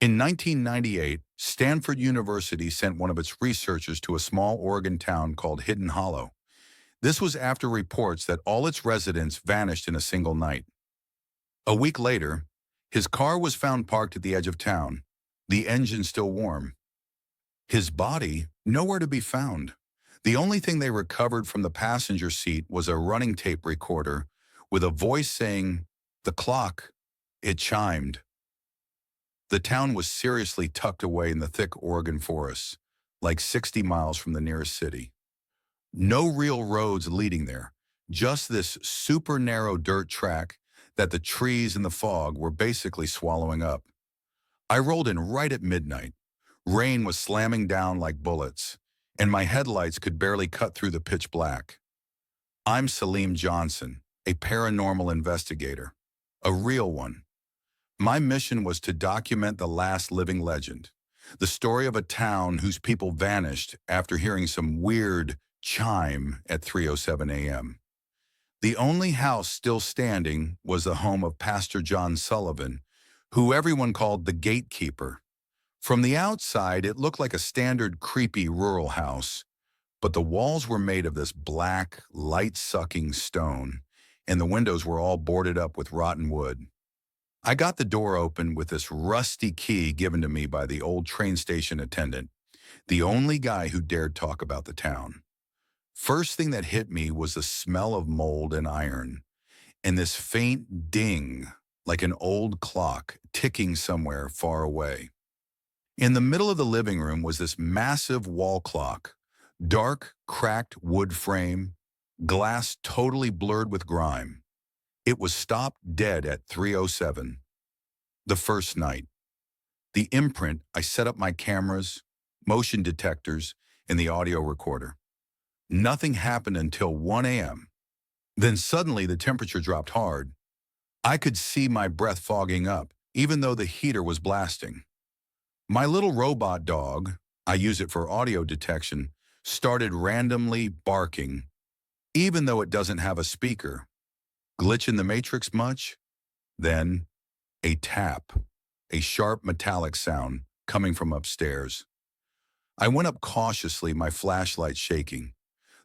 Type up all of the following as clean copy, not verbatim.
In 1998, Stanford University sent one of its researchers to a small Oregon town called Hidden Hollow. This was after reports that all its residents vanished in a single night. A week later, his car was found parked at the edge of town, the engine still warm. His body nowhere to be found. The only thing they recovered from the passenger seat was a running tape recorder with a voice saying, "The clock, it chimed." The town was seriously tucked away in the thick Oregon forests, like 60 miles from the nearest city. No real roads leading there, just this super narrow dirt track that the trees and the fog were basically swallowing up. I rolled in right at midnight. Rain was slamming down like bullets, and my headlights could barely cut through the pitch black. I'm Salim Johnson, a paranormal investigator, a real one. My mission was to document the last living legend, the story of a town whose people vanished after hearing some weird chime at 3:07 a.m. The only house still standing was the home of Pastor John Sullivan, who everyone called the gatekeeper. From the outside, it looked like a standard creepy rural house, but the walls were made of this black, light-sucking stone, and the windows were all boarded up with rotten wood. I got the door open with this rusty key given to me by the old train station attendant, the only guy who dared talk about the town. First thing that hit me was the smell of mold and iron, and this faint ding, like an old clock ticking somewhere far away. In the middle of the living room was this massive wall clock, dark, cracked wood frame, glass totally blurred with grime. It was stopped dead at 3:07. The first night. The imprint, I set up my cameras, motion detectors, and the audio recorder. Nothing happened until 1 a.m. Then suddenly the temperature dropped hard. I could see my breath fogging up, even though the heater was blasting. My little robot dog, I use it for audio detection, started randomly barking, even though it doesn't have a speaker. Glitch in the matrix much? Then, a tap, a sharp metallic sound coming from upstairs. I went up cautiously, my flashlight shaking.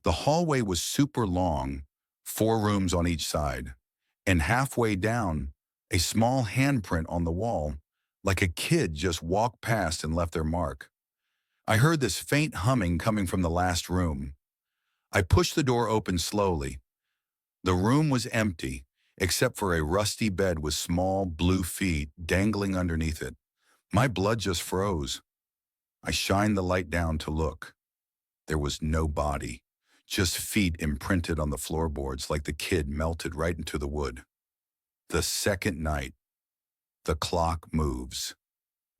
The hallway was super long, 4 rooms on each side, and halfway down, a small handprint on the wall, like a kid just walked past and left their mark. I heard this faint humming coming from the last room. I pushed the door open slowly. The room was empty, except for a rusty bed with small blue feet dangling underneath it. My blood just froze. I shined the light down to look. There was no body, just feet imprinted on the floorboards like the kid melted right into the wood. The second night. The clock moves.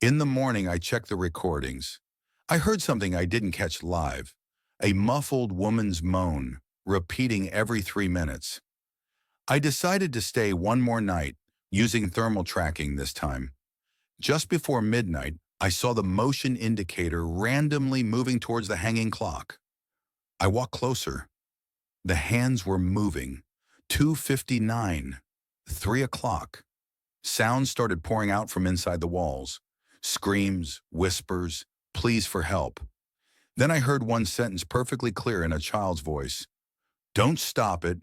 In the morning, I checked the recordings. I heard something I didn't catch live, a muffled woman's moan, repeating every 3 minutes. I decided to stay one more night, using thermal tracking this time. Just before midnight, I saw the motion indicator randomly moving towards the hanging clock. I walked closer. The hands were moving. 2:59, 3 o'clock. Sounds started pouring out from inside the walls. Screams, whispers, pleas for help. Then I heard one sentence perfectly clear in a child's voice. "Don't stop it,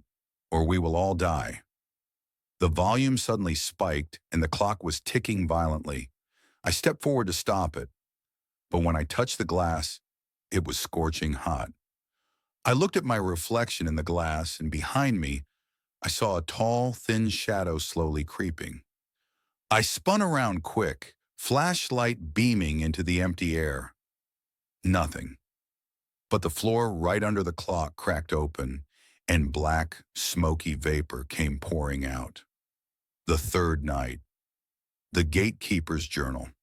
or we will all die." The volume suddenly spiked, and the clock was ticking violently. I stepped forward to stop it, but when I touched the glass, it was scorching hot. I looked at my reflection in the glass, and behind me, I saw a tall, thin shadow slowly creeping. I spun around quick, flashlight beaming into the empty air. Nothing. But the floor right under the clock cracked open, and black, smoky vapor came pouring out. The third night. The gatekeeper's journal.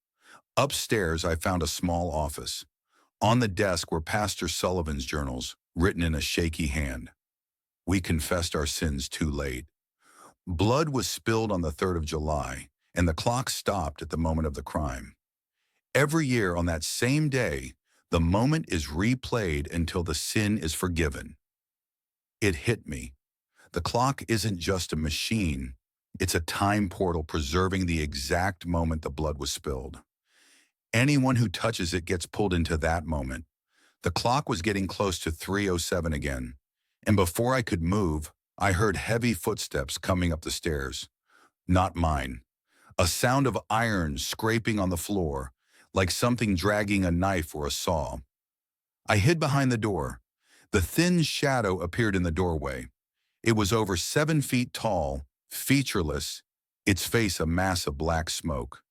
Upstairs, I found a small office. On the desk were Pastor Sullivan's journals, written in a shaky hand. We confessed our sins too late. Blood was spilled on the 3rd of July, and the clock stopped at the moment of the crime. Every year on that same day, the moment is replayed until the sin is forgiven. It hit me. The clock isn't just a machine. It's a time portal preserving the exact moment the blood was spilled. Anyone who touches it gets pulled into that moment. The clock was getting close to 3:07 again, and before I could move, I heard heavy footsteps coming up the stairs. Not mine. A sound of iron scraping on the floor, like something dragging a knife or a saw. I hid behind the door. The thin shadow appeared in the doorway. It was over 7 feet tall, featureless, its face a mass of black smoke.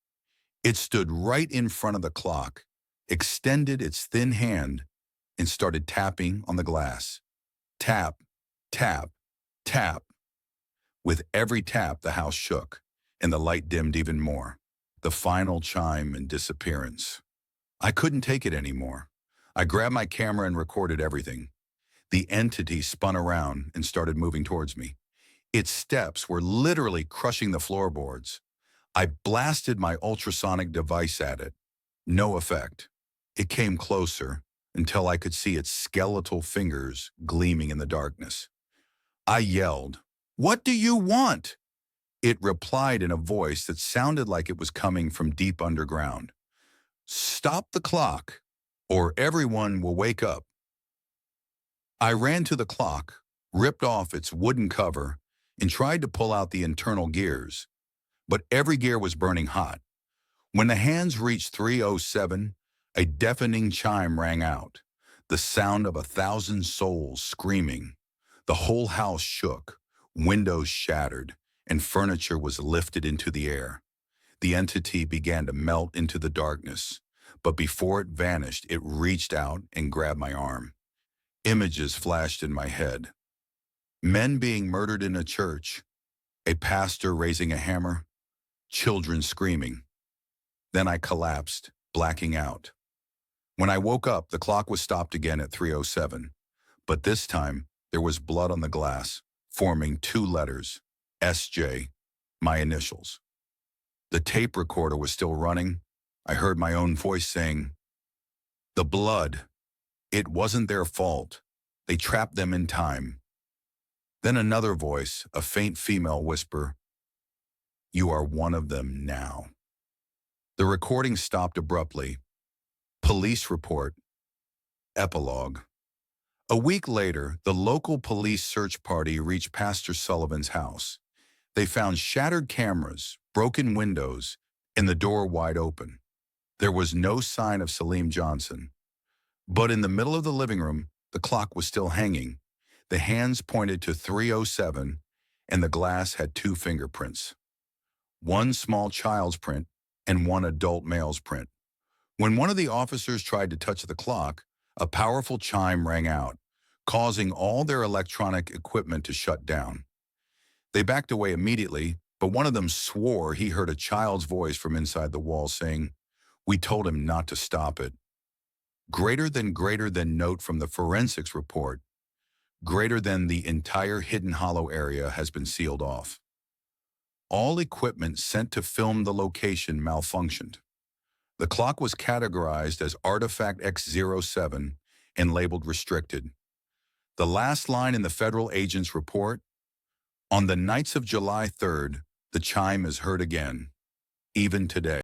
It stood right in front of the clock, extended its thin hand, and started tapping on the glass. Tap, tap, tap. With every tap, the house shook, and the light dimmed even more. The final chime and disappearance. I couldn't take it anymore. I grabbed my camera and recorded everything. The entity spun around and started moving towards me. Its steps were literally crushing the floorboards. I blasted my ultrasonic device at it. No effect. It came closer until I could see its skeletal fingers gleaming in the darkness. I yelled, "What do you want?" It replied in a voice that sounded like it was coming from deep underground. "Stop the clock, or everyone will wake up." I ran to the clock, ripped off its wooden cover, and tried to pull out the internal gears. But every gear was burning hot. When the hands reached 3:07, a deafening chime rang out, the sound of 1,000 souls screaming. The whole house shook, windows shattered, and furniture was lifted into the air. The entity began to melt into the darkness, but before it vanished, it reached out and grabbed my arm. Images flashed in my head. Men being murdered in a church, a pastor raising a hammer, children screaming. Then I collapsed, blacking out. When I woke up, the clock was stopped again at 3:07, but this time there was blood on the glass, forming 2 letters, SJ, my initials. The tape recorder was still running. I heard my own voice saying, "The blood. It wasn't their fault. They trapped them in time." Then another voice, a faint female whisper, "You are one of them now." The recording stopped abruptly. Police report. Epilogue. A week later, the local police search party reached Pastor Sullivan's house. They found shattered cameras, broken windows, and the door wide open. There was no sign of Salim Johnson. But in the middle of the living room, the clock was still hanging. The hands pointed to 3:07, and the glass had 2 fingerprints. One small child's print and one adult male's print. When one of the officers tried to touch the clock, a powerful chime rang out, causing all their electronic equipment to shut down. They backed away immediately, but one of them swore he heard a child's voice from inside the wall saying, "We told him not to stop it." Greater than note from the forensics report. Greater than the entire Hidden Hollow area has been sealed off. All equipment sent to film the location malfunctioned. The clock was categorized as Artifact X07 and labeled restricted. The last line in the federal agent's report, "On the nights of July 3rd, the chime is heard again, even today."